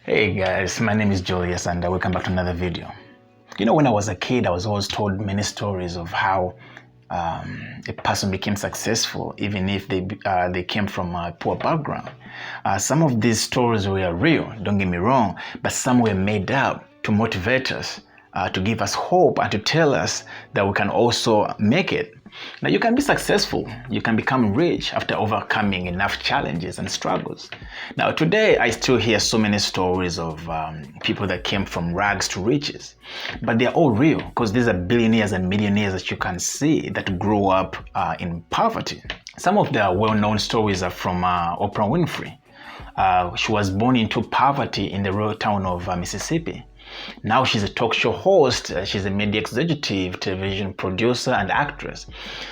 Hey guys, my name is Julius and welcome back to another video. When I was a kid, I was always told many stories of how a person became successful even if they came from a poor background. Some of these stories were real, don't get me wrong, but some were made up to motivate us, to give us hope and to tell us that we can also make it. Now, you can be successful, you can become rich after overcoming enough challenges and struggles. Now, today I still hear so many stories of people that came from rags to riches, but they're all real because these are billionaires and millionaires that you can see that grew up in poverty. Some of the well-known stories are from Oprah Winfrey. She was born into poverty in the rural town of Mississippi. Now she's a talk show host, she's a media executive, television producer, and actress.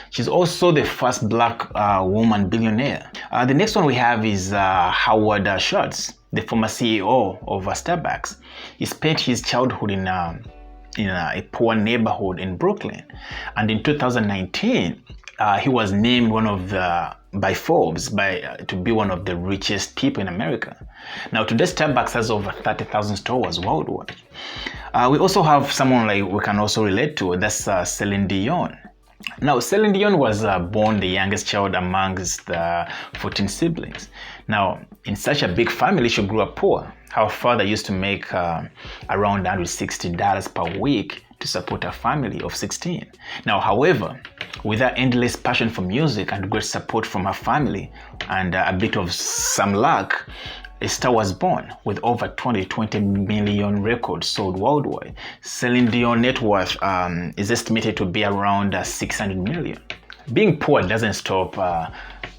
She's also the first black woman billionaire. The next one we have is Howard Schultz, the former CEO of Starbucks. He spent his childhood in a poor neighborhood in Brooklyn, and in 2019 he was named by Forbes to be one of the richest people in America. Now today Starbucks has over 30,000 stores worldwide. We also have someone like we can also relate to, that's Celine Dion. Now Celine Dion was born the youngest child amongst the 14 siblings. Now in such a big family, she grew up poor. Her father used to make around $160 per week to support a family of 16. Now, however, with her endless passion for music and great support from her family and a bit of some luck, a star was born with over 20 million records sold worldwide. Celine Dion's net worth is estimated to be around 600 million. Being poor doesn't stop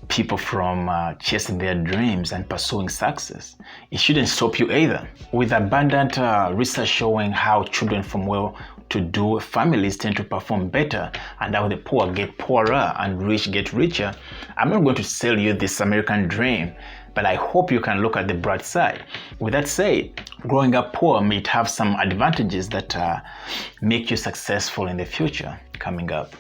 people from chasing their dreams and pursuing success. It shouldn't stop you either. With abundant research showing how children from well-to-do families tend to perform better and how the poor get poorer and rich get richer, I'm not going to sell you this American dream, but I hope you can look at the bright side. With that said, growing up poor might have some advantages that make you successful in the future coming up.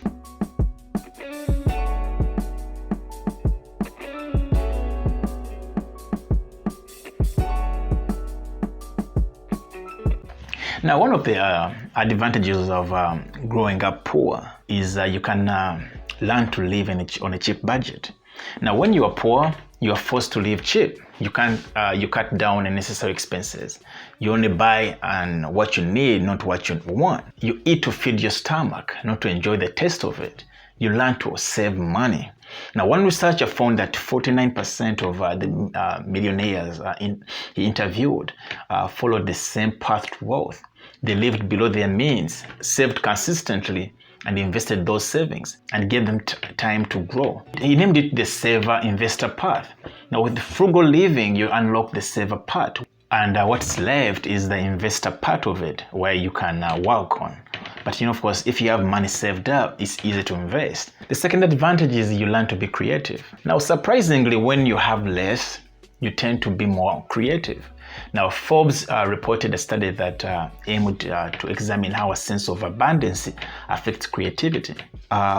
Now, one of the advantages of growing up poor is you can learn to live on a cheap budget. Now, when you are poor, you are forced to live cheap. You cut down unnecessary expenses. You only buy what you need, not what you want. You eat to feed your stomach, not to enjoy the taste of it. You learn to save money. Now, one researcher found that 49% of the millionaires he interviewed followed the same path to wealth. They lived below their means, saved consistently, and invested those savings and gave them time to grow. He named it the saver investor path. Now, with frugal living, you unlock the saver part, and what's left is the investor part of it, where you can work on. But of course, if you have money saved up, it's easy to invest. The second advantage is you learn to be creative. Now, surprisingly, when you have less, you tend to be more creative. Now, Forbes reported a study that aimed to examine how a sense of abundance affects creativity.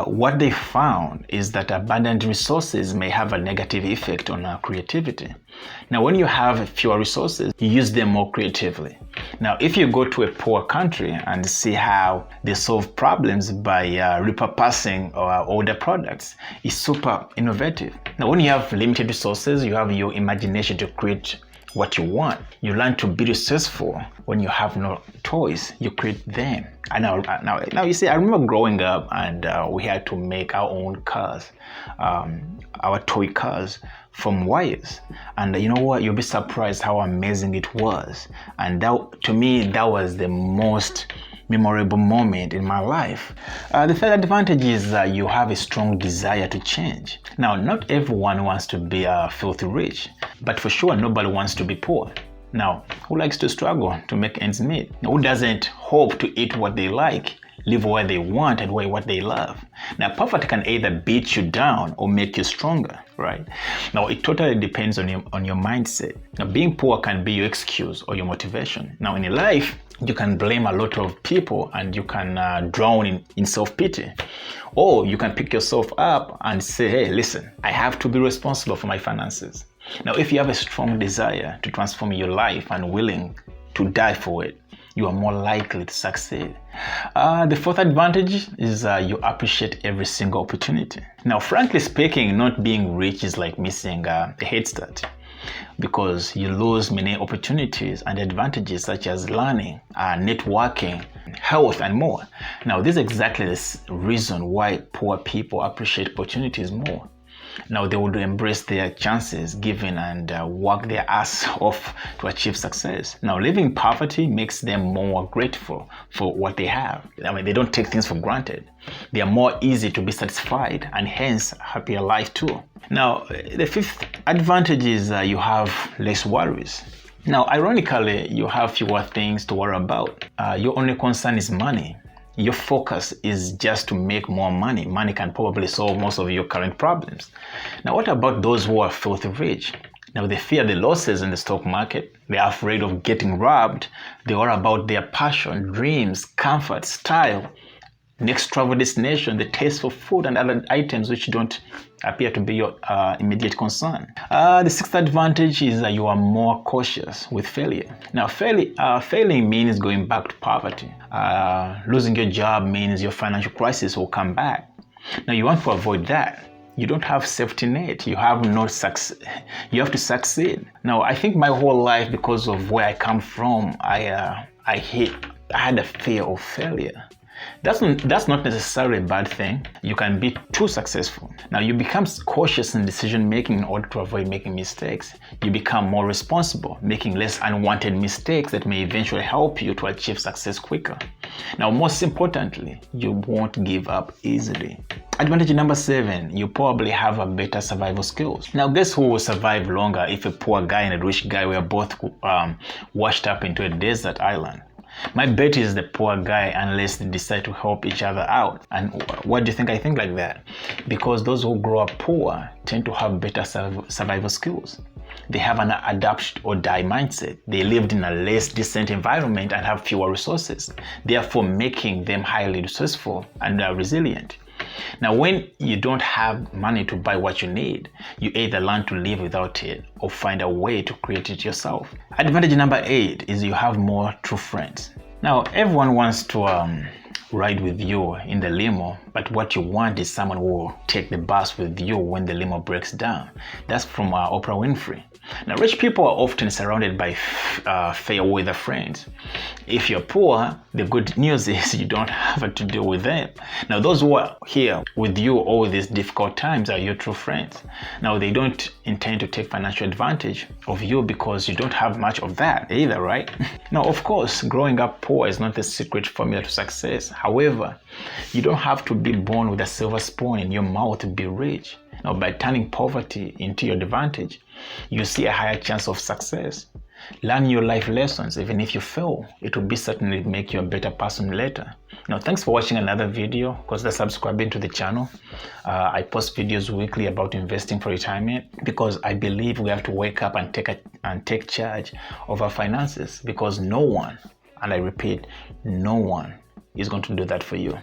What they found is that abundant resources may have a negative effect on our creativity. Now, when you have fewer resources, you use them more creatively. Now, if you go to a poor country and see how they solve problems by repurposing older products, it's super innovative. Now, when you have limited resources, you have your imagination to create what you want. You learn to be resourceful. When you have no toys, you create them. Now you see, I remember growing up and we had to make our own cars, our toy cars from wires. And you know what? You'll be surprised how amazing it was. And to me, that was the most memorable moment in my life. The third advantage is you have a strong desire to change. Now, not everyone wants to be filthy rich, but for sure nobody wants to be poor. Now, who likes to struggle to make ends meet? Now, who doesn't hope to eat what they like, live where they want, and wear what they love? Now, poverty can either beat you down or make you stronger, right? Now, it totally depends on your mindset. Now, being poor can be your excuse or your motivation. Now, in your life, you can blame a lot of people and you can drown in self-pity. Or you can pick yourself up and say, hey, listen, I have to be responsible for my finances. Now, if you have a strong desire to transform your life and willing to die for it, you are more likely to succeed. The fourth advantage is you appreciate every single opportunity. Now, frankly speaking, not being rich is like missing a head start, because you lose many opportunities and advantages such as learning, networking, health, and more. Now, this is exactly the reason why poor people appreciate opportunities more. Now, they would embrace their chances given and work their ass off to achieve success. Now, living in poverty makes them more grateful for what they have. I mean, they don't take things for granted. They are more easy to be satisfied and hence happier life too. Now, the fifth advantage is you have less worries. Now, ironically, you have fewer things to worry about. Your only concern is money. Your focus is just to make more money. Money can probably solve most of your current problems. Now, what about those who are filthy rich? Now, they fear the losses in the stock market. They are afraid of getting robbed. They worry about their passion, dreams, comfort, style, next travel destination, the taste for food and other items which don't appear to be your immediate concern. The sixth advantage is that you are more cautious with failure. Now, failing means going back to poverty. Losing your job means your financial crisis will come back. Now, you want to avoid that. You don't have safety net. You have no success. You have to succeed. Now, I think my whole life, because of where I come from, I had a fear of failure. That's not necessarily a bad thing. You can be too successful. Now, you become cautious in decision making in order to avoid making mistakes. You become more responsible, making less unwanted mistakes that may eventually help you to achieve success quicker. Now, most importantly, you won't give up easily. Advantage number 7, you probably have a better survival skills. Now, guess who will survive longer if a poor guy and a rich guy were both washed up into a desert island? My bet is the poor guy, unless they decide to help each other out. And why do you think I think like that? Because those who grow up poor tend to have better survival skills. They have an adapt or die mindset. They lived in a less decent environment and have fewer resources, therefore making them highly resourceful and resilient. Now, when you don't have money to buy what you need, you either learn to live without it or find a way to create it yourself. Advantage number 8 is you have more true friends. Now, everyone wants to ride with you in the limo, but what you want is someone who will take the bus with you when the limo breaks down. That's from Oprah Winfrey. Now, rich people are often surrounded by fair weather friends. If you're poor, the good news is you don't have to deal with them. Now, those who are here with you all these difficult times are your true friends. Now, they don't intend to take financial advantage of you because you don't have much of that either, right? Now, of course, growing up poor is not the secret formula to success. However, you don't have to be born with a silver spoon in your mouth to be rich. Now, by turning poverty into your advantage, you see a higher chance of success. Learn your life lessons. Even if you fail, it will certainly make you a better person later. Now, thanks for watching another video. Consider subscribing to the channel. I post videos weekly about investing for retirement because I believe we have to wake up and take charge of our finances, because no one, and I repeat, no one is going to do that for you.